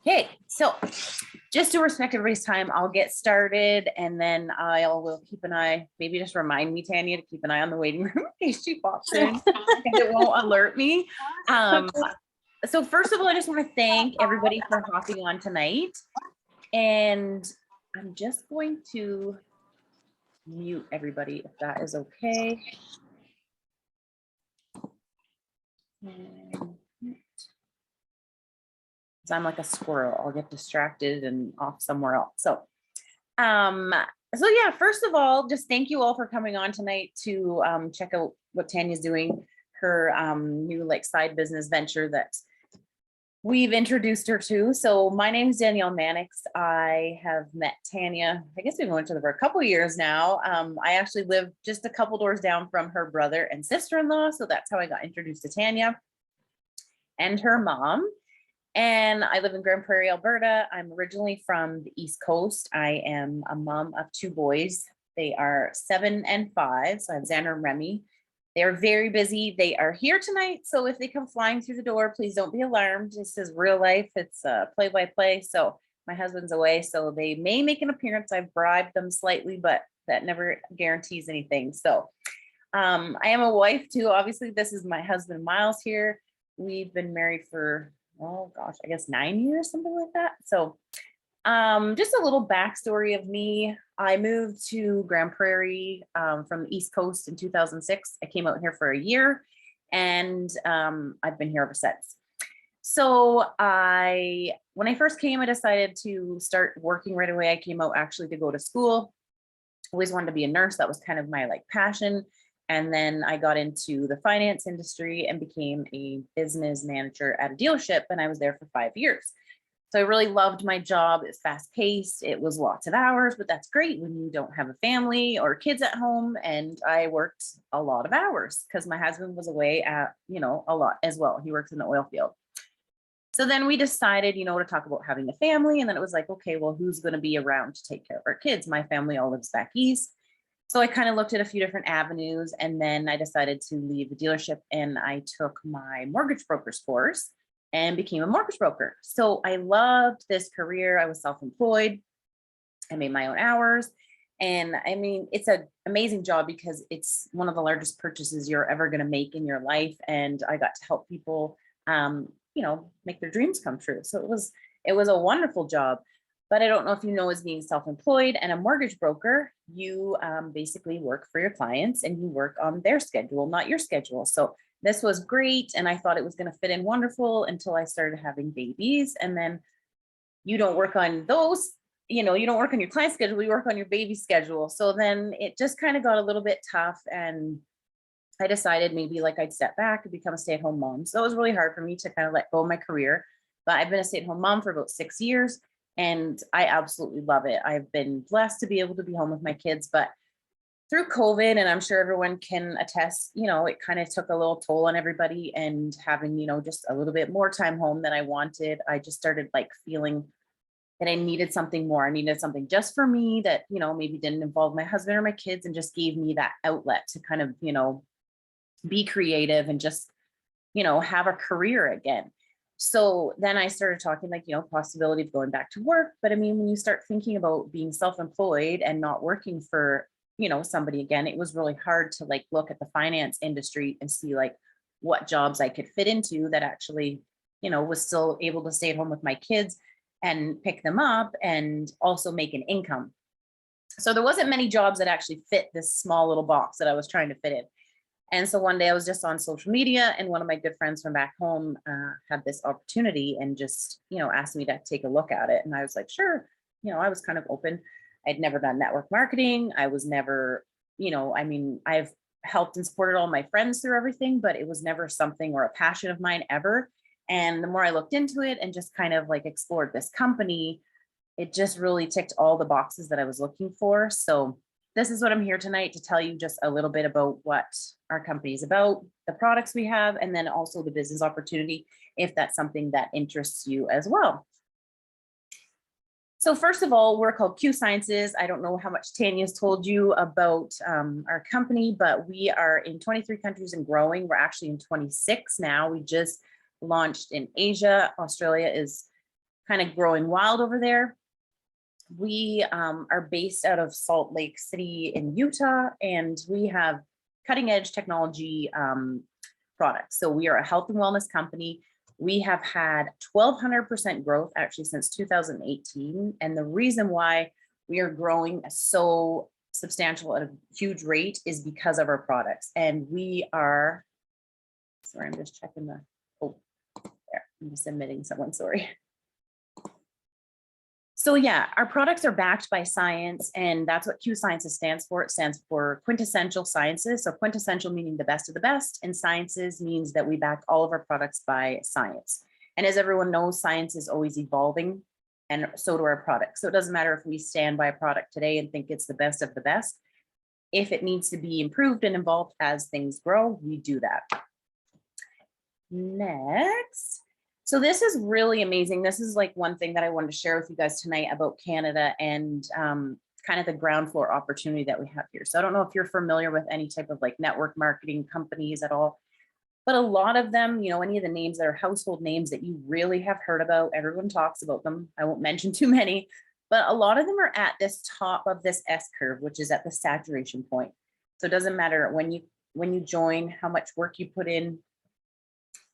Okay, so just to respect everybody's time, I'll get started and then I will keep an eye, maybe just remind me, Tanya, to keep an eye on the waiting room in case she pops in and it won't alert me. So first of all, I just want to thank everybody for hopping on tonight. And I'm just going to mute everybody if that is okay. So I'm like a squirrel. I'll get distracted and off somewhere else. So yeah, first of all, just thank you all for coming on tonight to check out what Tanya's doing, her new like side business venture that we've introduced her to. So my name is Danielle Mannix. I have met Tanya, I guess we've known each other for a couple of years now. I actually live just a couple doors down from her brother and sister-in-law. So that's how I got introduced to Tanya and her mom. And I live in Grand Prairie, Alberta. I'm originally from the East Coast. I am a mom of two boys. They are 7 and 5. So I have Xander and Remy. They are very busy. They are here tonight. So if they come flying through the door, please don't be alarmed. This is real life. It's a play-by-play. So my husband's away, so they may make an appearance. I've bribed them slightly, but that never guarantees anything. So I am a wife too. Obviously, this is my husband, Miles, here. We've been married for, oh gosh, I guess 9 years, something like that. So just a little backstory of me. I moved to Grand Prairie from the East Coast in 2006. I came out here for a year and I've been here ever since. So when I first came, I decided to start working right away. I came out actually to go to school. Always wanted to be a nurse. That was kind of my like passion. And then I got into the finance industry and became a business manager at a dealership. And I was there for 5 years. So I really loved my job. It's fast paced. It was lots of hours, but that's great when you don't have a family or kids at home. And I worked a lot of hours because my husband was away at, a lot as well. He works in the oil field. So then we decided, to talk about having a family. And then it was like, okay, well, who's going to be around to take care of our kids? My family all lives back east. So I kind of looked at a few different avenues and then I decided to leave the dealership and I took my mortgage broker's course and became a mortgage broker. So I loved this career. I was self-employed. I made my own hours. And I mean, it's an amazing job because it's one of the largest purchases you're ever going to make in your life. And I got to help people, make their dreams come true. So it was a wonderful job. But I don't know if you know, as being self-employed and a mortgage broker, you basically work for your clients and you work on their schedule, not your schedule. So this was great. And I thought it was going to fit in wonderful until I started having babies. And then you don't work on those, you don't work on your client schedule, you work on your baby schedule. So then it just kind of got a little bit tough. And I decided maybe like I'd step back and become a stay-at-home mom. So it was really hard for me to kind of let go of my career. But I've been a stay-at-home mom for about 6 years. And I absolutely love it. I've been blessed to be able to be home with my kids, but through COVID, and I'm sure everyone can attest, it kind of took a little toll on everybody and having, just a little bit more time home than I wanted. I just started like feeling that I needed something more. I needed something just for me that, maybe didn't involve my husband or my kids and just gave me that outlet to kind of, be creative and just, have a career again. So then I started talking like, possibility of going back to work. But I mean, when you start thinking about being self-employed and not working for, somebody again, it was really hard to like look at the finance industry and see like what jobs I could fit into that actually, was still able to stay at home with my kids and pick them up and also make an income. So there wasn't many jobs that actually fit this small little box that I was trying to fit in. And so one day I was just on social media and one of my good friends from back home had this opportunity and just, asked me to take a look at it. And I was like, sure. I was kind of open. I'd never done network marketing. I was never, I've helped and supported all my friends through everything, but it was never something or a passion of mine ever. And the more I looked into it and just kind of like explored this company, it just really ticked all the boxes that I was looking for. So this is what I'm here tonight to tell you just a little bit about what our company is about, the products we have, and then also the business opportunity, if that's something that interests you as well. So first of all, we're called Q Sciences. I don't know how much Tanya's told you about our company, but we are in 23 countries and growing. We're actually in 26 now. We just launched in Asia. Australia is kind of growing wild over there. We are based out of Salt Lake City in Utah, and we have cutting edge technology products. So we are a health and wellness company. We have had 1,200% growth actually since 2018. And the reason why we are growing so substantial at a huge rate is because of our products. And we are, sorry, I'm just checking the, oh, there, I'm just admitting someone, sorry. So yeah, our products are backed by science, and that's what Q Sciences stands for. It stands for quintessential sciences. So quintessential meaning the best of the best, and sciences means that we back all of our products by science. And as everyone knows, science is always evolving, and so do our products. So it doesn't matter if we stand by a product today and think it's the best of the best. If it needs to be improved and evolved as things grow, we do that. Next. So this is really amazing. This is like one thing that I wanted to share with you guys tonight about Canada and kind of the ground floor opportunity that we have here. So I don't know if you're familiar with any type of like network marketing companies at all, but a lot of them, you know, any of the names that are household names that you really have heard about, everyone talks about them. I won't mention too many, but a lot of them are at this top of this S curve, which is at the saturation point. So it doesn't matter when you join, how much work you put in,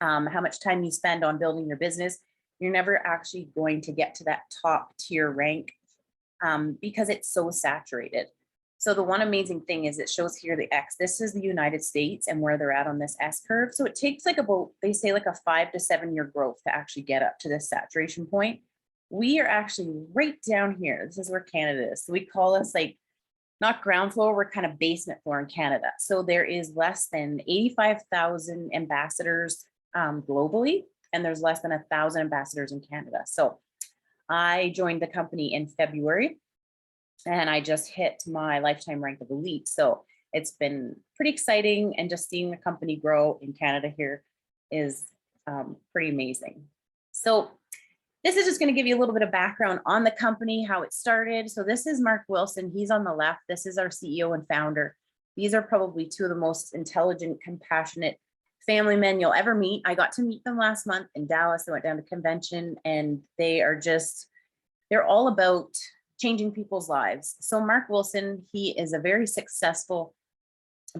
how much time you spend on building your business, you're never actually going to get to that top tier rank because it's so saturated. So the one amazing thing is it shows here the X. This is the United States and where they're at on this S curve. So it takes like about, they say like a 5 to 7 year growth to actually get up to this saturation point. We are actually right down here. This is where Canada is. So we call this like not ground floor, we're kind of basement floor in Canada. So there is less than 85,000 ambassadors globally, and there's less than 1,000 ambassadors in Canada. So I joined the company in February, and I just hit my lifetime rank of elite. So it's been pretty exciting, and just seeing the company grow in Canada here is pretty amazing. So this is just going to give you a little bit of background on the company, how it started. So this is Mark Wilson. He's on the left. This is our CEO and founder. These are probably two of the most intelligent, compassionate family men you'll ever meet. I got to meet them last month in Dallas. I went down to convention, and they are just, they're all about changing people's lives. So Mark Wilson, he is a very successful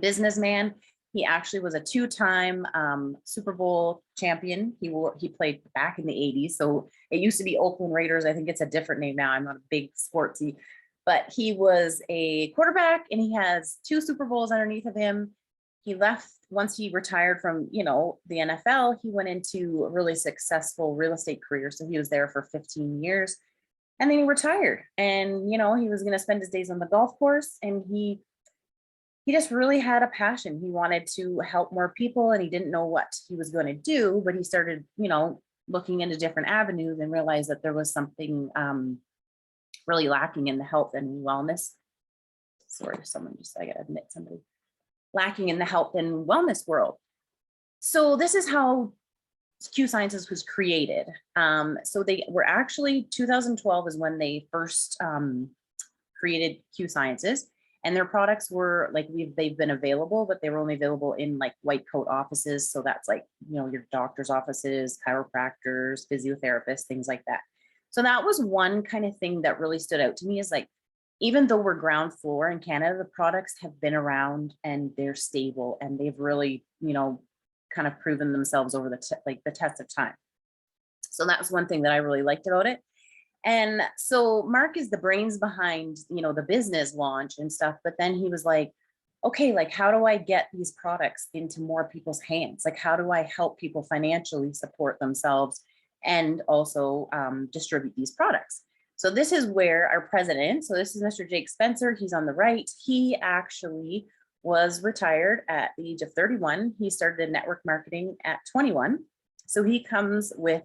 businessman. He actually was a 2-time Super Bowl champion. He played back in the 80s. So it used to be Oakland Raiders. I think it's a different name now. I'm not a big sportsy, but he was a quarterback, and he has 2 Super Bowls underneath of him. He left once he retired from, you know, the NFL. He went into a really successful real estate career. So he was there for 15 years, and then he retired, and, you know, he was going to spend his days on the golf course, and he just really had a passion. He wanted to help more people, and he didn't know what he was going to do, but he started, you know, looking into different avenues and realized that there was something really lacking in the health and wellness. Sorry, someone just, I got to admit somebody. Lacking in the health and wellness world. So this is how Q Sciences was created. So they were actually, 2012 is when they first created Q Sciences, and their products were like, they've been available, but they were only available in like white coat offices. So that's like, you know, your doctor's offices, chiropractors, physiotherapists, things like that. So that was one kind of thing that really stood out to me, is like, even though we're ground floor in Canada, the products have been around and they're stable, and they've really, you know, kind of proven themselves over the test of time. So that's one thing that I really liked about it. And so Mark is the brains behind, you know, the business launch and stuff. But then he was like, okay, like, how do I get these products into more people's hands? Like, how do I help people financially support themselves and also distribute these products? So this is where our president, so this is Mr. Jake Spencer, he's on the right. He actually was retired at the age of 31. He started in network marketing at 21. So he comes with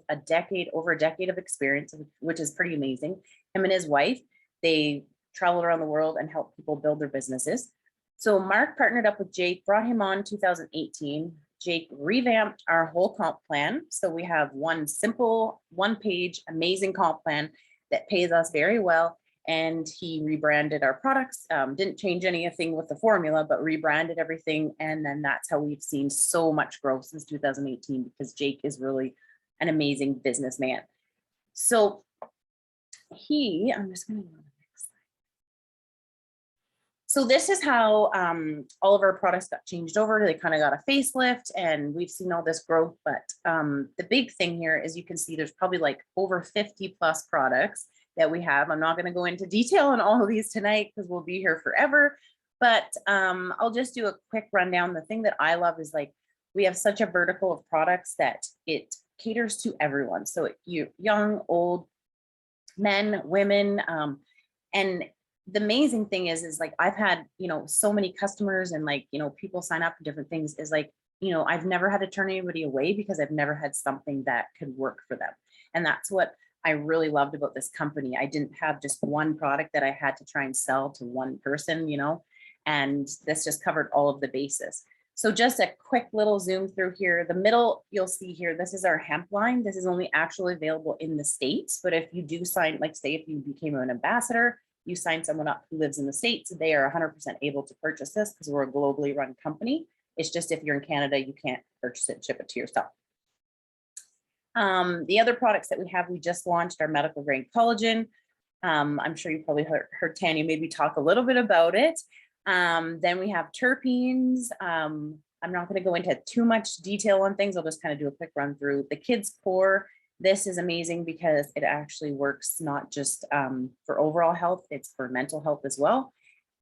over a decade of experience, which is pretty amazing. Him and his wife, they traveled around the world and helped people build their businesses. So Mark partnered up with Jake, brought him on 2018. Jake revamped our whole comp plan. So we have one simple, 1-page, amazing comp plan that pays us very well. And he rebranded our products, didn't change anything with the formula, but rebranded everything. And then that's how we've seen so much growth since 2018, because Jake is really an amazing businessman. So I'm just going to go to the next slide. So this is how all of our products got changed over. They kind of got a facelift and we've seen all this growth. But the big thing here is you can see there's probably like over 50 plus products that we have. I'm not going to go into detail on all of these tonight because we'll be here forever. But I'll just do a quick rundown. The thing that I love is like we have such a vertical of products that it caters to everyone. So you young, old, men, women, and the amazing thing is like I've had, you know, so many customers and like, you know, people sign up for different things is like, you know, I've never had to turn anybody away because I've never had something that could work for them. And that's what I really loved about this company. I didn't have just one product that I had to try and sell to one person, you know, and this just covered all of the bases. So just a quick little zoom through here. The middle, you'll see here, this is our hemp line. This is only actually available in the States, but if you do sign, like say if you became an ambassador, you sign someone up who lives in the States, they are 100% able to purchase this because we're a globally run company. It's just if you're in Canada, you can't purchase it and ship it to yourself. The other products that we have, we just launched our medical grade collagen. I'm sure you probably heard Tanya maybe talk a little bit about it. Then we have terpenes. I'm not going to go into too much detail on things. I'll just kind of do a quick run through. The kids core, this is amazing because it actually works not just for overall health, it's for mental health as well.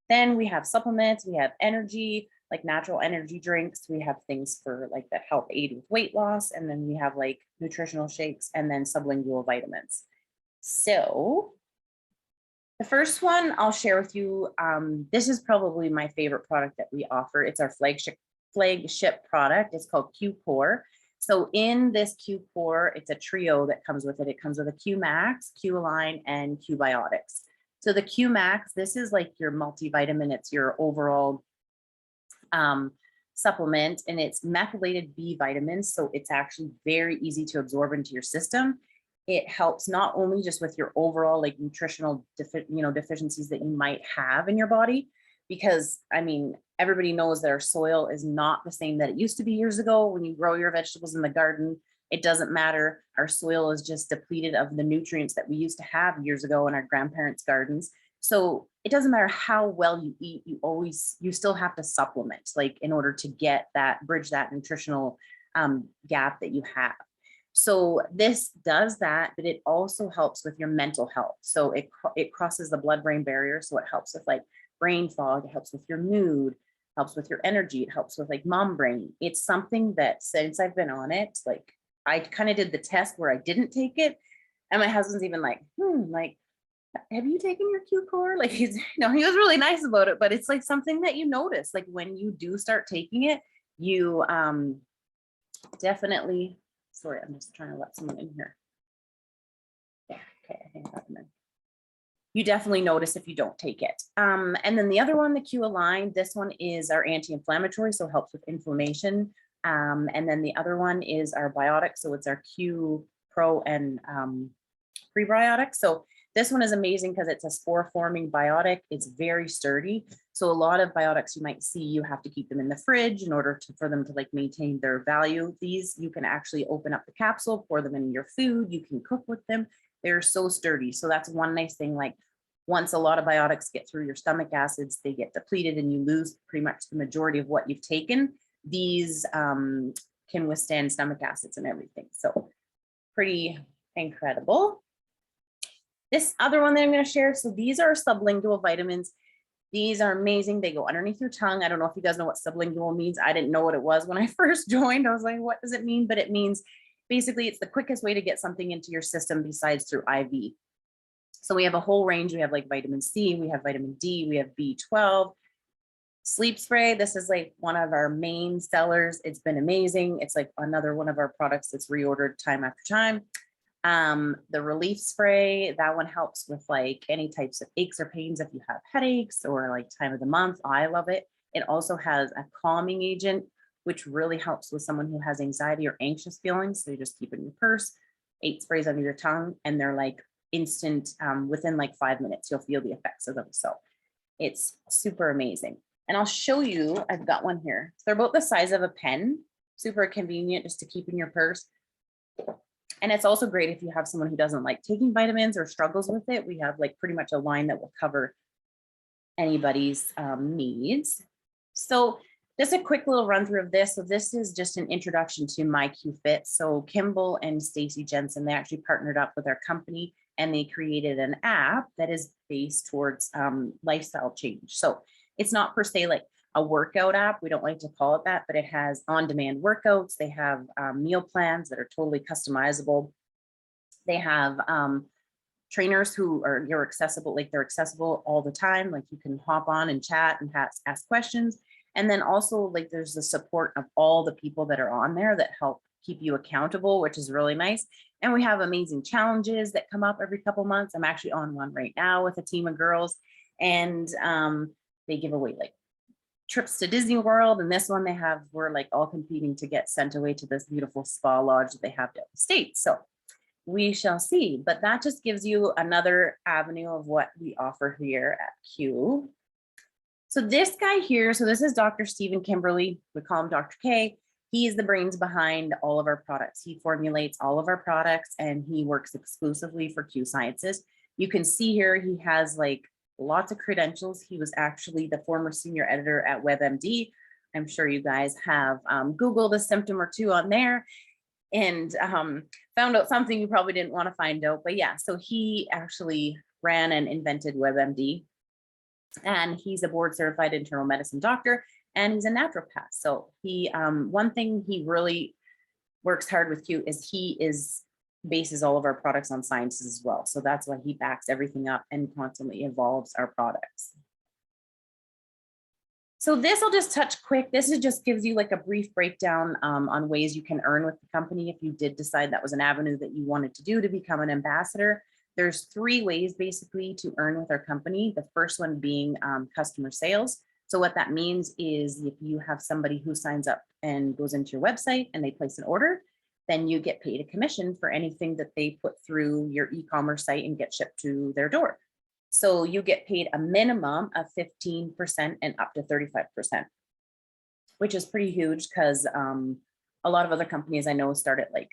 Then we have supplements, we have energy, like natural energy drinks. We have things for like that help aid with weight loss. And then we have like nutritional shakes and then sublingual vitamins. So the first one I'll share with you, this is probably my favorite product that we offer. It's our flagship product. It's called Q Core. So in this Q Core, it's a trio that comes with it. It comes with a Q Max, Q Align, and Q Biotics. So the Q Max, this is like your multivitamin. It's your overall supplement, and it's methylated B vitamins. So it's actually very easy to absorb into your system. It helps not only just with your overall like nutritional deficiencies that you might have in your body, because I mean, everybody knows that our soil is not the same that it used to be years ago. When you grow your vegetables in the garden, it doesn't matter. Our soil is just depleted of the nutrients that we used to have years ago in our grandparents' gardens. So it doesn't matter how well you eat, you still have to supplement, like in order to get that, bridge that nutritional gap that you have. So this does that, but it also helps with your mental health. So it crosses the blood-brain barrier. So it helps with like brain fog, it helps with your mood, helps with your energy, it helps with like mom brain. It's something that since I've been on it, like I kind of did the test where I didn't take it. And my husband's even like, like, have you taken your Q Core? Like he was really nice about it, but it's like something that you notice, like when you do start taking it, you definitely, sorry, I'm just trying to let someone in here. Yeah, okay, I think I got them in. You definitely notice if you don't take it. And then the other one, the Q Align, this one is our anti-inflammatory, so it helps with inflammation. And then the other one is our biotic, so it's our Q Pro and prebiotic. So this one is amazing because it's a spore forming biotic. It's very sturdy. So a lot of biotics you might see, you have to keep them in the fridge in order for them to like maintain their value. These, you can actually open up the capsule, pour them in your food. You can cook with them. They're so sturdy. So that's one nice thing. Like once a lot of biotics get through your stomach acids, they get depleted and you lose pretty much the majority of what you've taken. These can withstand stomach acids and everything. So pretty incredible. This other one that I'm going to share. So these are sublingual vitamins. These are amazing. They go underneath your tongue. I don't know if you guys know what sublingual means. I didn't know what it was when I first joined. I was like, what does it mean? But it means basically it's the quickest way to get something into your system besides through IV. So we have a whole range. We have like vitamin C, we have vitamin D, we have B12, sleep spray. This is like one of our main sellers. It's been amazing. It's like another one of our products that's reordered time after time. The relief spray, that one helps with like any types of aches or pains if you have headaches or like time of the month. I love it. It also has a calming agent, which really helps with someone who has anxiety or anxious feelings. So you just keep it in your purse, 8 sprays under your tongue, and they're like instant, within like 5 minutes, you'll feel the effects of them. So it's super amazing. And I'll show you, I've got one here. So they're about the size of a pen, super convenient just to keep in your purse. And it's also great if you have someone who doesn't like taking vitamins or struggles with it. We have like pretty much a line that will cover anybody's needs. So just a quick little run through of this. So this is just an introduction to MyQFit. So Kimball and Stacy Jensen, they actually partnered up with our company and they created an app that is based towards lifestyle change. So it's not per se like a workout app. We don't like to call it that, but it has on-demand workouts. They have meal plans that are totally customizable. They have trainers who are accessible, like they're accessible all the time. Like you can hop on and chat and ask questions. And then also like there's the support of all the people that are on there that help keep you accountable, which is really nice. And we have amazing challenges that come up every couple months. I'm actually on one right now with a team of girls, and they give away like trips to Disney World. And this one we're like all competing to get sent away to this beautiful spa lodge that they have down the States. So we shall see, but that just gives you another avenue of what we offer here at Q. So this guy here, so this is Dr. Stephen Kimberly. We call him Dr. K. He is the brains behind all of our products. He formulates all of our products and he works exclusively for Q Sciences. You can see here, he has like lots of credentials. He was actually the former senior editor at WebMD. I'm sure you guys have Googled a symptom or two on there and found out something you probably didn't want to find out. But yeah, so he actually ran and invented WebMD. And he's a board certified internal medicine doctor and he's a naturopath. So he, one thing he really works hard with Q is he bases all of our products on science as well. So that's why he backs everything up and constantly evolves our products. So this I'll just touch quick. This just gives you like a brief breakdown on ways you can earn with the company if you did decide that was an avenue that you wanted to do to become an ambassador. There's 3 ways basically to earn with our company. The first one being customer sales. So what that means is if you have somebody who signs up and goes into your website and they place an order, then you get paid a commission for anything that they put through your e-commerce site and get shipped to their door. So you get paid a minimum of 15% and up to 35%, which is pretty huge because a lot of other companies I know start at like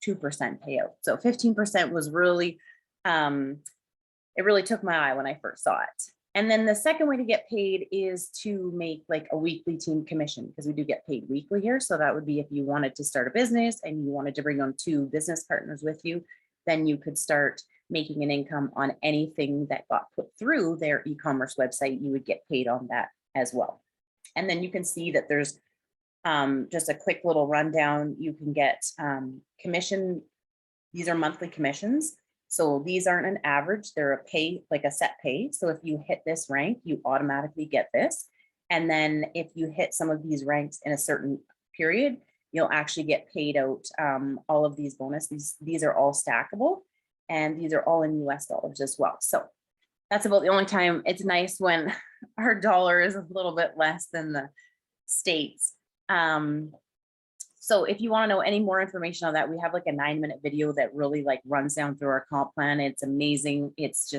2% payout. So 15% was really, it really took my eye when I first saw it. And then the second way to get paid is to make like a weekly team commission, because we do get paid weekly here. So that would be if you wanted to start a business and you wanted to bring on 2 business partners with you, then you could start making an income on anything that got put through their e-commerce website. You would get paid on that as well. And then you can see that there's just a quick little rundown. You can get commission. These are monthly commissions. So these aren't an average, they're a pay, like a set pay. So if you hit this rank, you automatically get this. And then if you hit some of these ranks in a certain period, you'll actually get paid out all of these bonuses. These are all stackable and these are all in US dollars as well. So that's about the only time it's nice when our dollar is a little bit less than the States. So if you want to know any more information on that, we have like a 9-minute video that really like runs down through our comp plan. It's amazing. It's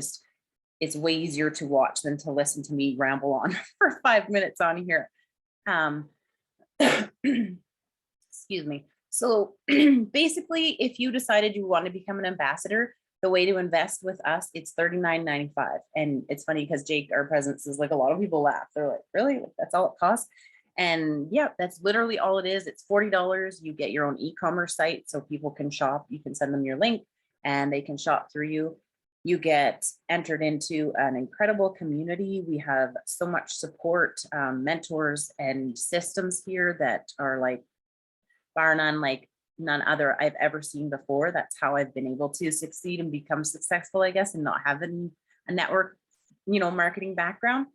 way easier to watch than to listen to me ramble on for 5 minutes on here. Excuse me. So basically, if you decided you want to become an ambassador, the way to invest with us, it's $39.95. And it's funny because Jake, our president, says like a lot of people laugh. They're like, really? Like, that's all it costs? And yeah, that's literally all it is. It's $40. You get your own e-commerce site so people can shop. You can send them your link and they can shop through you. You get entered into an incredible community. We have so much support, mentors and systems here that are like bar none, like none other I've ever seen before. That's how I've been able to succeed and become successful, I guess, and not having a network, marketing background.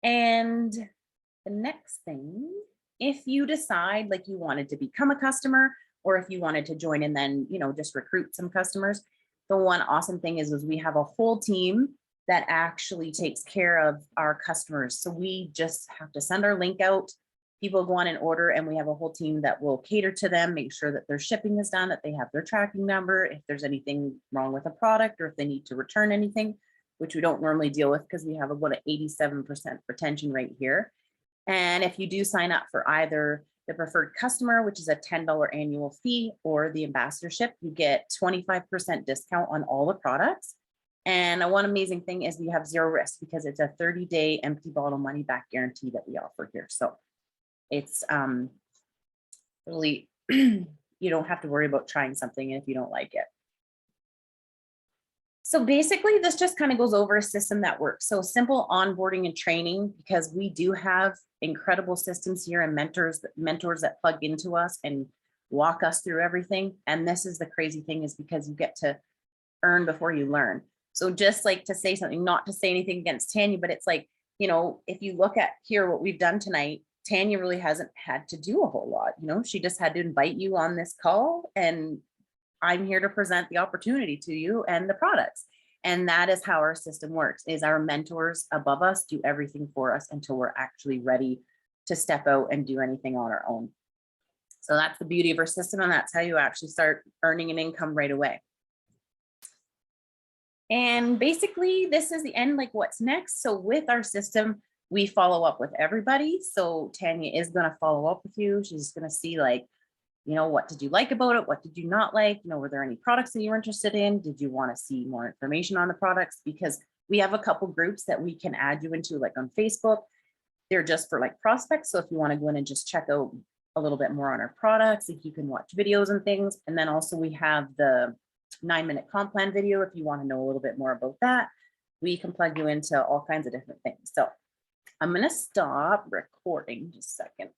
And the next thing, if you decide like you wanted to become a customer, or if you wanted to join and then, just recruit some customers, the one awesome thing is we have a whole team that actually takes care of our customers. So we just have to send our link out, people go on and order, and we have a whole team that will cater to them, make sure that their shipping is done, that they have their tracking number, if there's anything wrong with a product, or if they need to return anything, which we don't normally deal with because we have about an 87% retention rate here. And if you do sign up for either the preferred customer, which is a $10 annual fee, or the ambassadorship, you get 25% discount on all the products. And one amazing thing is you have zero risk because it's a 30-day empty bottle money back guarantee that we offer here. So it's really, you don't have to worry about trying something if you don't like it. So basically, this just kind of goes over a system that works. So simple onboarding and training, because we do have incredible systems here and mentors that plug into us and walk us through everything. And this is the crazy thing, is because you get to earn before you learn. So just like to say something, not to say anything against Tanya, but it's like, you know, if you look at here, what we've done tonight, Tanya really hasn't had to do a whole lot. You know, she just had to invite you on this call, and I'm here to present the opportunity to you and the products. And that is how our system works, is our mentors above us do everything for us until we're actually ready to step out and do anything on our own. So that's the beauty of our system, and that's how you actually start earning an income right away. And basically, this is the end, like what's next. So with our system, we follow up with everybody. So Tanya is going to follow up with you. She's going to see, like, you know, what did you like about it? What did you not like? You know, were there any products that you were interested in? Did you want to see more information on the products? Because we have a couple groups that we can add you into, like on Facebook. They're just for like prospects. So if you want to go in and just check out a little bit more on our products, if you can watch videos and things. And then also we have the 9-minute comp plan video. If you want to know a little bit more about that, we can plug you into all kinds of different things. So I'm going to stop recording just a second.